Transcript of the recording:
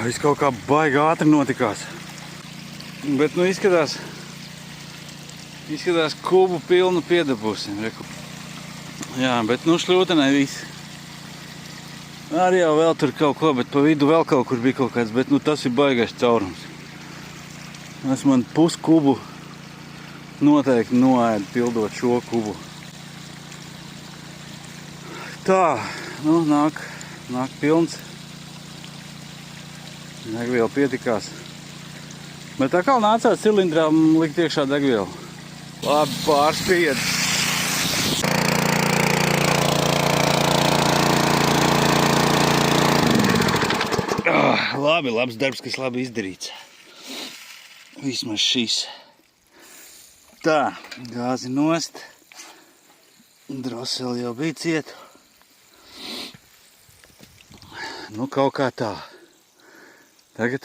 Viss kaut kā baigi ātri notikās. Bet, nu, izskatās kubu pilnu piedabūsim. Jā, bet, nu, šļūtenai viss. Arī jau vēl tur kaut ko, bet pa vidu vēl kaut kur bija kaut kāds, bet, nu, tas ir baigais caurums. Es man puskubu noteikti noēdu pildot šo kubu. Tā, nu, nāk pilns. Degviela pietikās. Bet tā kā nācās cilindrā likt iekšā degvielu. Labi, pārspied. Labi, labs darbs, kas labi izdarīts. Vismaz šis. Tā, gāzi nost. Droseli jau bija cieta. Nu, kaut kā tā. Tagad